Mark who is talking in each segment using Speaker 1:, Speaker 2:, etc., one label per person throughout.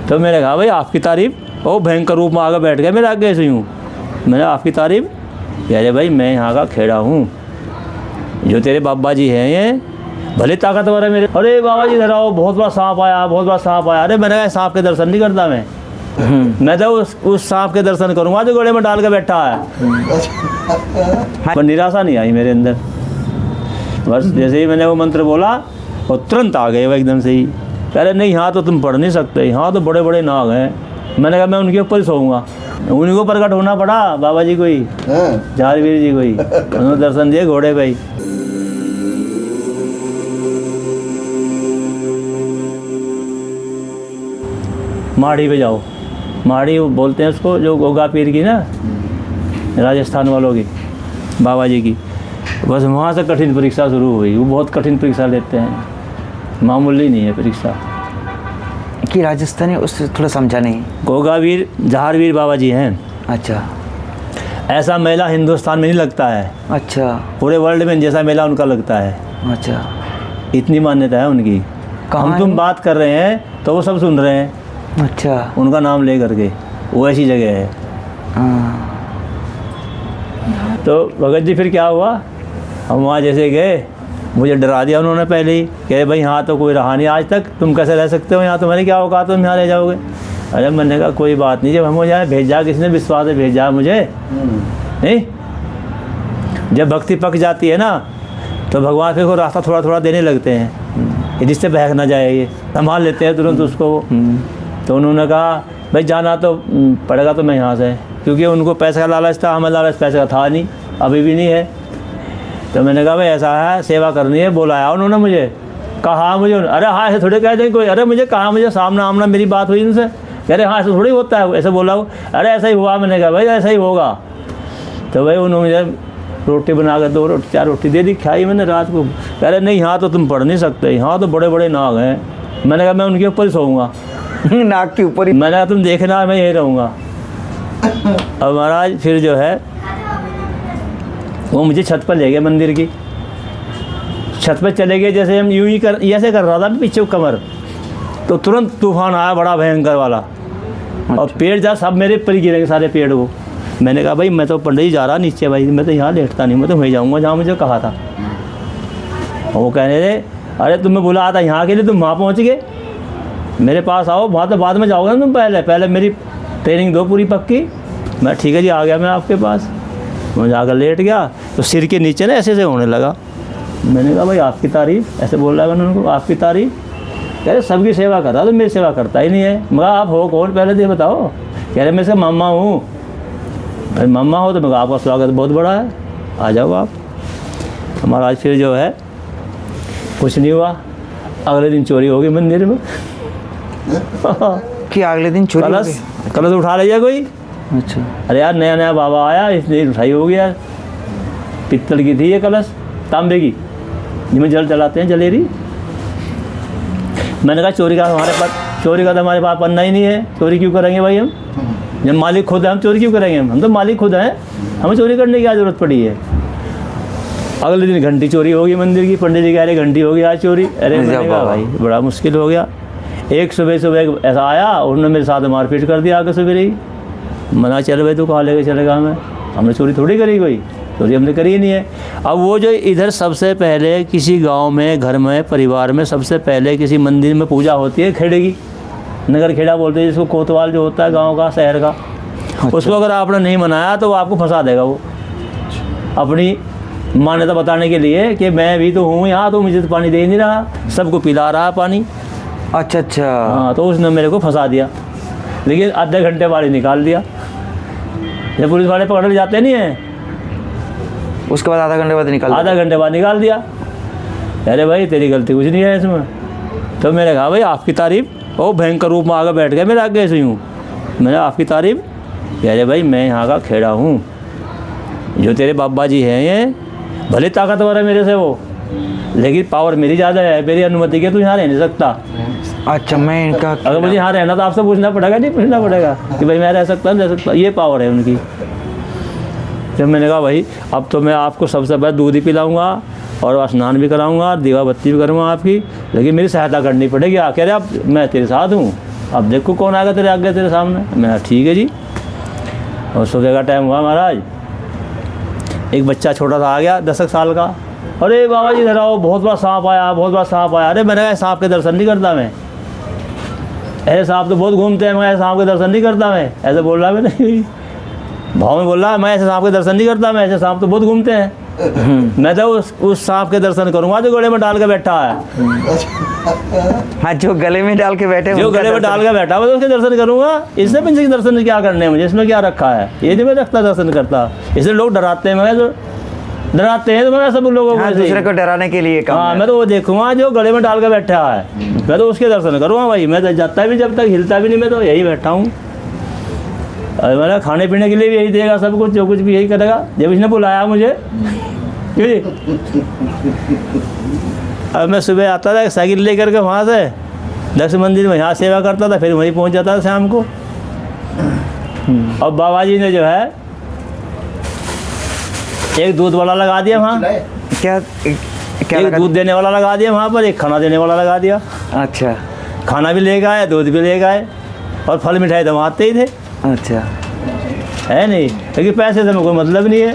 Speaker 1: तो मैंने कहा भाई आपकी तारीफ़, ओ भयंकर रूप में आगे बैठ गए मेरे आगे से यूँ। मैंने आपकी तारीफ़, अरे भाई मैं यहाँ का खेड़ा हूँ, जो तेरे बाबा जी हैं ये भले ताकतवर है मेरे। अरे बाबा जी इधर आओ, बहुत बड़ा सांप आया, बहुत बड़ा सांप आया। अरे मैंने कहा सांप के दर्शन नहीं करता मैं तो उस सांप के दर्शन करूँगा जो घोड़े में डाल के बैठा है। पर निराशा नहीं आई मेरे अंदर, बस जैसे ही मैंने वो मंत्र बोला और तुरंत आ गए वो एकदम से ही। कह रहे नहीं यहाँ तो तुम पढ़ नहीं सकते, यहाँ तो बड़े बड़े नाग हैं। मैंने कहा मैं उनके ऊपर ही सोऊंगा। उन्हीं को प्रकट होना पड़ा, बाबा जी को ही, झारवीर जी को ही। उन्होंने दर्शन दिए घोड़े पे ही। माड़ी पे जाओ, माड़ी बोलते हैं उसको, जो गोगा पीर की ना, राजस्थान वालों की, बाबा जी की। बस वहाँ से कठिन परीक्षा शुरू हुई। वो बहुत कठिन परीक्षा लेते हैं, मामूली नहीं है परीक्षा।
Speaker 2: कि राजस्थानी उससे थोड़ा समझा नहीं।
Speaker 1: गोगावीर झारवीर बाबा जी हैं।
Speaker 2: अच्छा,
Speaker 1: ऐसा मेला हिंदुस्तान में नहीं लगता है।
Speaker 2: अच्छा,
Speaker 1: पूरे वर्ल्ड में जैसा मेला उनका लगता है।
Speaker 2: अच्छा,
Speaker 1: इतनी मान्यता है उनकी। हम तुम बात कर रहे हैं तो वो सब सुन रहे हैं।
Speaker 2: अच्छा,
Speaker 1: उनका नाम ले करके, वो ऐसी जगह है। तो भगत जी फिर क्या हुआ, हम वहाँ जैसे गए, मुझे डरा दिया उन्होंने पहले ही, कहे भाई यहाँ तो कोई रहा नहीं आज तक, तुम कैसे रह सकते हो यहाँ, तुम्हारे क्या औकात, तुम यहाँ रह जाओगे। अरे मैंने कहा कोई बात नहीं, जब हम यहाँ भेजा, किसने विश्वास से भेजा मुझे, नहीं। जब भक्ति पक जाती है ना तो भगवान फिर को रास्ता थोड़ा थोड़ा देने लगते हैं, कि जिससे बहक ना जाए, ये संभाल लेते हैं तुरंत उसको। तो उन्होंने कहा भाई जाना तो पड़ेगा तो मैं यहाँ से, क्योंकि उनको पैसे का लालच था, हमें लालच पैसे का था नहीं, अभी भी नहीं है। तो मैंने कहा भाई ऐसा है, सेवा करनी है। बुलाया उन्होंने मुझे, कहा मुझे, अरे हाँ ऐसे थोड़े कह दें कोई, अरे मुझे कहा, मुझे सामना आमना मेरी बात हुई उनसे, कह रहे हाँ ऐसा थोड़ी होता है, ऐसे बोला हूँ। अरे ऐसा ही हुआ। मैंने कहा भाई ऐसा ही होगा। तो भाई उन्होंने मुझे रोटी बना कर 2 रोटी 4 रोटी दे दी, खाई मैंने रात को। कह रहे नहीं यहाँ तो तुम पढ़ नहीं सकते, यहाँ तो बड़े बड़े नाग हैं। मैंने कहा मैं उनके ऊपर ही सोऊंगा।
Speaker 2: नाग के ऊपर ही? मैंने
Speaker 1: कहा तुम देखना मैं यहीं रहूँगा। अब महाराज फिर जो है वो मुझे छत पर ले गए, मंदिर की छत पर चले गए। जैसे हम यूँ ही ऐसे कर रहा था पीछे कमर, तो तुरंत तूफान आया बड़ा भयंकर वाला। और पेड़ जा सब मेरे पर गिरेंगे सारे पेड़ वो। मैंने कहा भाई मैं तो पंडित जी जा रहा नीचे, भाई मैं तो यहाँ लेटता नहीं, मैं तो वहीं जाऊँगा जहाँ मुझे कहा था। और वो कहने लगे अरे तुम्हें बुलाया था यहाँ के लिए, तुम वहाँ पहुँच गए, मेरे पास आओ, वहाँ तो बाद में जाओगे ना तुम, पहले मेरी ट्रेनिंग दो पूरी पक्की। मैं ठीक है जी आ गया मैं आपके पास। मैं जाकर लेट गया तो सिर के नीचे ना ऐसे ऐसे होने लगा। मैंने कहा भाई आपकी तारीफ़, ऐसे बोल रहा है मैंने उनको, आपकी तारीफ़। कह रहे सबकी सेवा कर रहा तो मेरी सेवा करता ही नहीं है। मगर आप हो कौन पहले तो बताओ। कह रहे मैं इसका मामा हूँ। भाई मामा हो तो मैं आपका स्वागत बहुत बड़ा है, आ जाओ आप। हमारा आज फिर जो है कुछ नहीं हुआ। अगले दिन चोरी हो गई मंदिर में।
Speaker 2: कि अगले दिन चोरी?
Speaker 1: कलश उठा लिया कोई।
Speaker 2: अच्छा, अरे
Speaker 1: यार नया नया बाबा आया इसलिए उठाई होगी यार। पित्तल की थी ये कलश, तांबे की, जिसमें जल जलाते हैं जलेरी। मैंने कहा चोरी का हमारे पास, चोरी का तो हमारे पास पन्ना ही नहीं है, चोरी क्यों करेंगे भाई हम, जब मालिक खुद है हम चोरी क्यों करेंगे। हम तो मालिक खुद हैं, हमें चोरी करने की क्या ज़रूरत पड़ी है। अगले दिन घंटी चोरी होगी मंदिर की। पंडित जी कह रहे घंटी हो गई आज चोरी। अरे मैंने कहा भाई बड़ा मुश्किल हो गया। एक सुबह ऐसा आया, उन्होंने मेरे साथ मारपीट कर दिया आगे सुबह ही। मना चल भाई तू कहाँ लेके चलेगा हमें, हमने चोरी थोड़ी करी, कोई चोरी हमने करी ही नहीं है। अब वो जो इधर सबसे पहले किसी गांव में, घर में, परिवार में सबसे पहले किसी मंदिर में पूजा होती है खेड़े की, नगर खेड़ा बोलते हैं जिसको, कोतवाल जो होता है गांव का, शहर का। अच्छा। उसको अगर आपने नहीं मनाया तो वो आपको फंसा देगा, वो अपनी मान्यता बताने के लिए कि मैं भी तो हूँ यहाँ, तो मुझे तो पानी दे नहीं रहा, सबको पिला रहा पानी।
Speaker 2: अच्छा अच्छा,
Speaker 1: हाँ, तो उसने मेरे को फंसा दिया। लेकिन आधे घंटे बाद निकाल दिया। जब पुलिस वाले पकड़ जाते नहीं हैं,
Speaker 2: उसके बाद आधा घंटे बाद निकाल दिया। अरे भाई तेरी गलती कुछ नहीं है इसमें। तो मैंने कहा भाई आपकी तारीफ़, ओ भयंकर रूप में आगे बैठ गए मेरे आगे से यूँ। मैंने आपकी तारीफ़, अरे भाई मैं यहाँ का खेड़ा हूँ, जो तेरे बाबा जी हैं ये भले ताकतवर है मेरे से वो, लेकिन पावर मेरी ज़्यादा है, मेरी अनुमति के तू यहाँ रह नहीं सकता। अच्छा, मैं इनका,
Speaker 1: अगर मुझे यहाँ रहना तो आपसे पूछना पड़ेगा, नहीं पूछना पड़ेगा कि भाई मैं रह सकता हूँ, रह सकता, ये पावर है उनकी। जब मैंने कहा भाई अब तो मैं आपको सबसे पहले दूध ही पिलाऊंगा और स्नान भी कराऊंगा, दीवा बत्ती भी करूँगा आपकी, लेकिन मेरी सहायता करनी पड़ेगी। कह रहे आप, मैं तेरे साथ हूँ, अब देखो कौन आएगा तेरे आगे तेरे सामने। मैं कहा ठीक है जी। और सुबह का टाइम हुआ महाराज, एक बच्चा छोटा सा आ गया 10 साल का। अरे बाबा जी इधर आओ, बहुत बड़ा सांप आया, बहुत बड़ा सांप आया। अरे मैंने कहा सांप के दर्शन नहीं करता मैं, ऐसे सांप तो बहुत घूमते हैं, मैं ऐसे सांप के दर्शन नहीं करता मैं, ऐसे बोल रहा मैंने भाव में बोल रहा मैं ऐसे सांप के दर्शन नहीं करता मैं, ऐसे सांप तो बहुत घूमते हैं। मैं तो उस सांप के दर्शन करूंगा जो गले में डाल के बैठा है।
Speaker 2: हाँ, जो गले में डाल के बैठे,
Speaker 1: जो गले में डाल के बैठा मैं तो उसके दर्शन करूंगा। इससे पीछे के दर्शन क्या करने हैं मुझे, इसमें क्या रखा है, ये नहीं मैं रखता दर्शन करता। इसलिए लोग डराते हैं, मैं तो डराते हैं तो मैं सब लोगों को,
Speaker 2: हाँ, दूसरे को डराने के लिए काम
Speaker 1: हाँ
Speaker 2: है।
Speaker 1: मैं तो वो देखूंगा जो गले में डाल के बैठा है, मैं तो उसके दर्शन करूँगा भाई। मैं तो जाता भी जब तक हिलता भी नहीं, मैं तो यही बैठा हूँ। अरे मैंने खाने पीने के लिए भी यही देगा, सब कुछ जो कुछ भी यही करेगा जब इसने बुलाया मुझे। क्यों जी? अब मैं सुबह आता था साइकिल लेकर के वहाँ से दक्ष मंदिर में, यहाँ सेवा करता था, फिर वहीं पहुँच जाता था शाम को। और बाबा जी ने जो है एक दूध वाला लगा दिया वहाँ,
Speaker 2: क्या क्या
Speaker 1: एक दूध देने वाला लगा दिया वहाँ पर, एक खाना देने वाला लगा दिया।
Speaker 2: अच्छा
Speaker 1: खाना भी ले गए, दूध भी ले गए, और फल मिठाई तो वहाँ आते ही थे।
Speaker 2: अच्छा,
Speaker 1: है नहीं, क्योंकि पैसे से कोई मतलब नहीं है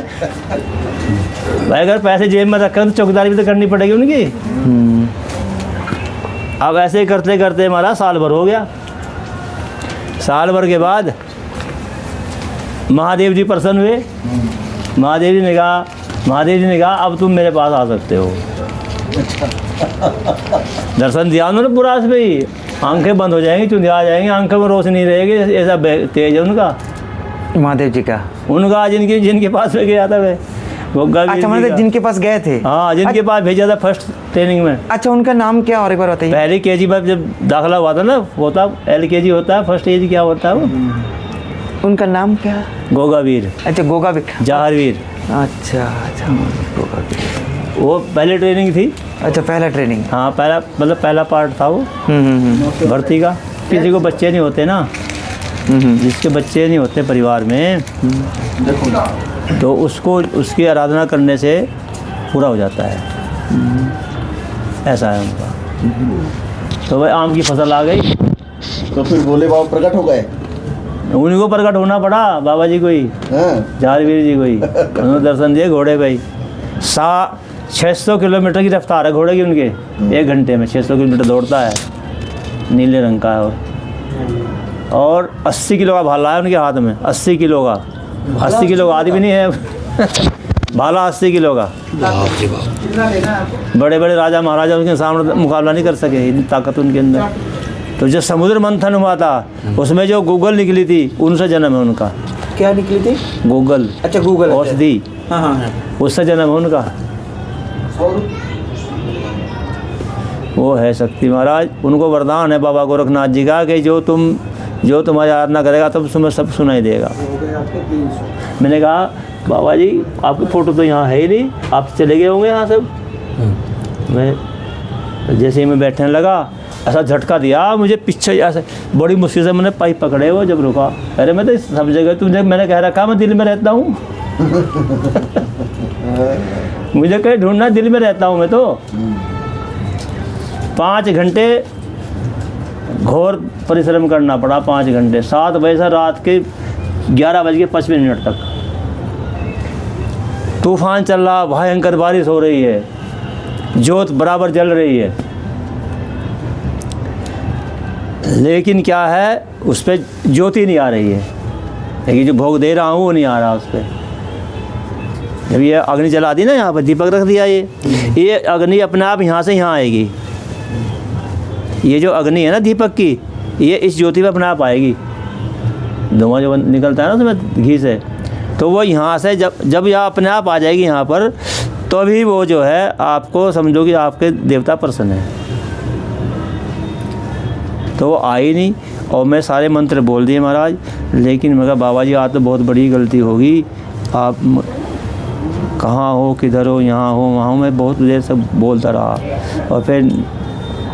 Speaker 1: भाई। अगर पैसे जेब में रखें तो चौकीदारी भी तो करनी पड़ेगी उनकी। अब ऐसे ही करते करते हमारा साल भर हो गया। साल भर के बाद महादेव जी प्रसन्न हुए। महादेव जी ने कहा अब तुम मेरे पास आ सकते हो। दर्शन दिया उन्होंने पूरा से भाई, आंखें बंद हो जाएंगी, चुंधिया आ जाएंगी, आंखों में रोशनी नहीं रहेगी, ऐसा तेज है उनका,
Speaker 2: महादेव जी का,
Speaker 1: उनका जिनके पास में गया था वे गोगा।
Speaker 2: अच्छा, मतलब जिनके पास गए थे?
Speaker 1: हाँ, जिनके पास भेजा था फर्स्ट ट्रेनिंग में।
Speaker 2: अच्छा, उनका नाम क्या और एक बार बताइए।
Speaker 1: पहले KG में जब दाखिला हुआ था ना, होता LKG होता है, फर्स्ट एज क्या होता है वो,
Speaker 2: उनका नाम क्या?
Speaker 1: गोगावीर।
Speaker 2: अच्छा, गोगावीर,
Speaker 1: जहारवीर।
Speaker 2: अच्छा अच्छा, गोगावीर,
Speaker 1: वो पहले ट्रेनिंग थी।
Speaker 2: अच्छा, पहला ट्रेनिंग।
Speaker 1: हाँ, पहला पार्ट था वो भर्ती का। किसी को बच्चे नहीं होते ना, जिसके बच्चे नहीं होते परिवार में, तो उसको उसकी आराधना करने से पूरा हो जाता है। ऐसा है उनका। तो भाई आम की फसल आ गई,
Speaker 3: तो फिर भोले बाबा प्रकट हो गए।
Speaker 1: उन्हीं को प्रकट होना पड़ा, बाबा जी को ही, जहारवीर जी को ही। उन्होंने दर्शन दिए घोड़े पे ही। 600 किलोमीटर की रफ्तार है घोड़े की उनके, 1 घंटे में 600 किलोमीटर दौड़ता है। नीले रंग का है और 80 किलो का भाला है उनके हाथ में। 80 किलो का, 80 किलो का आदमी नहीं है भाला, 80 किलो का। बड़े बड़े राजा महाराजा उनके सामने मुकाबला नहीं कर सके, इतनी ताकत उनके अंदर। तो जो समुद्र मंथन हुआ था उसमें जो गूगल निकली थी, उनसे जन्म है उनका।
Speaker 2: क्या निकली थी?
Speaker 1: गूगल।
Speaker 2: अच्छा, गूगल
Speaker 1: औषधि,
Speaker 2: हाँ,
Speaker 1: उससे जन्म है उनका। वो है शक्ति महाराज। उनको वरदान है बाबा गोरखनाथ जी का कि जो तुम्हारी आराधना करेगा तब तुम्हें सब सुनाई देगा। मैंने कहा बाबा जी आपकी फ़ोटो तो यहाँ है ही नहीं, आप चले गए होंगे यहाँ सब। मैं जैसे ही मैं बैठने लगा, ऐसा झटका दिया मुझे पीछे, ऐसे बड़ी मुश्किल से मैंने पाइप पकड़े वो जब रुका। अरे मैं तो समझ गया तुझे, मैंने कह रखा मैं दिल में रहता हूँ मुझे कहीं ढूंढना, दिल में रहता हूँ मैं तो। 5 घंटे घोर परिश्रम करना पड़ा, 5 घंटे, 7 बजे से रात के 11:55 तक। तूफान चल रहा, भयंकर बारिश हो रही है, जोत बराबर जल रही है, लेकिन क्या है उस पर ज्योति नहीं आ रही है। लेकिन जो भोग दे रहा हूँ वो नहीं आ रहा उस पर। जब ये अग्नि जला दी ना, यहाँ पर दीपक रख दिया, ये अग्नि अपने आप यहाँ से यहाँ आएगी। ये जो अग्नि है ना दीपक की, ये इस ज्योति पे अपने आप आएगी। धुआं जो निकलता है ना उसमें घी से, तो वो यहाँ से जब यह अपने आप आ जाएगी यहाँ पर, तो अभी वो जो है आपको समझो कि आपके देवता प्रसन्न है। तो वो आई नहीं, और मैं सारे मंत्र बोल दिए महाराज। लेकिन मैं कहा बाबा जी आज तो बहुत बड़ी गलती होगी, आप कहाँ हो, किधर हो, यहाँ हो, वहाँ हो। मैं बहुत देर से बोलता रहा, और फिर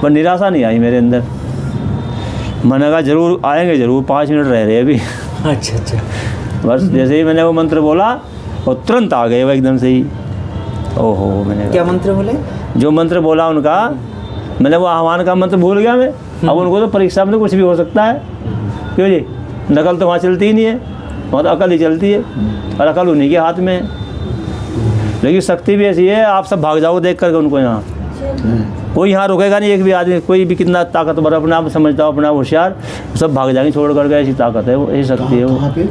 Speaker 1: पर निराशा नहीं आई मेरे अंदर। मैंने कहा जरूर आएंगे, जरूर 5 मिनट रह रहे अभी।
Speaker 2: अच्छा अच्छा,
Speaker 1: बस जैसे ही मैंने वो मंत्र बोला और तुरंत आ गए वो एकदम से ही। ओहो, मैंने
Speaker 2: क्या मंत्र बोले?
Speaker 1: जो मंत्र बोला उनका, मैंने वो आह्वान का मंत्र भूल गया मैं। अब उनको तो परीक्षा में तो कुछ भी हो सकता है, क्यों जी, नकल तो वहाँ चलती ही नहीं है, वहाँ तो अकल ही चलती है, और अकल उन्हीं के हाथ में है। लेकिन शक्ति भी ऐसी है, आप सब भाग जाओगे देख करके उनको, यहाँ कोई यहाँ रुकेगा नहीं, एक भी आदमी, कोई भी कितना ताकतवर अपना आप समझता हो, अपना होशियार, सब भाग जाएंगे छोड़ करके। ऐसी ताकत है वो, ऐसी शक्ति है वो।
Speaker 3: कहाँ पे?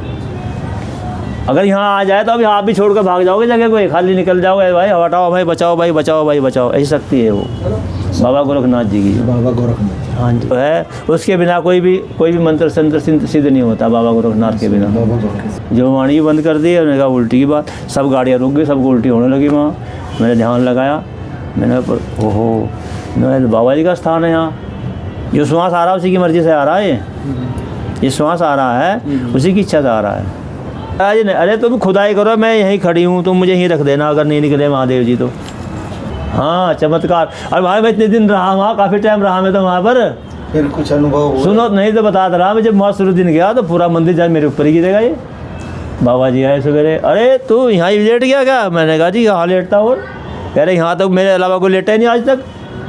Speaker 1: अगर यहाँ आ जाए तो अभी आप भी छोड़ कर भाग जाओगे जगह कोई, खाली निकल जाओगे, भाई हटाओ भाई, बचाओ भाई, बचाओ भाई, बचाओ। ऐसी शक्ति है वो बाबा गोरखनाथ जी की।
Speaker 3: बाबा गोरखनाथ।
Speaker 1: हाँ जी, तो है, उसके बिना कोई भी मंत्र संत्र सिद्ध नहीं होता बाबा गोरखनाथ के बिना।
Speaker 3: बाबा गोरखनाथ।
Speaker 1: जो वाणी बंद कर दी, उन्होंने कहा उल्टी की बात, सब गाड़ियाँ रुक गई, सबको उल्टी होने लगी वहाँ। मैंने ध्यान लगाया, मैंने ओहो, मैंने बाबा जी का स्थान है यहाँ, जो श्वास आ रहा है उसी की मर्ज़ी से आ रहा है, ये श्वास आ रहा है उसी की इच्छा से आ रहा है। अरे तुम खुदाई करो, मैं यहीं खड़ी हूँ, तुम मुझे यहीं रख देना अगर नहीं निकले महादेव जी तो। हाँ, चमत्कार। और भाई मैं इतने दिन रहा वहाँ, काफ़ी टाइम रहा मैं तो वहाँ पर।
Speaker 3: फिर कुछ अनुभव हुआ?
Speaker 1: सुनो, नहीं तो बता रहा मैं, जब मौसम दिन गया तो पूरा मंदिर जाए मेरे ऊपर ही गिरेगा ये। बाबा जी आए सवेरे, अरे तू यहाँ ही लेट गया क्या? मैंने कहा जी यहाँ लेटता, और कह रहे यहाँ तक मेरे अलावा कोई लेटा ही नहीं आज तक।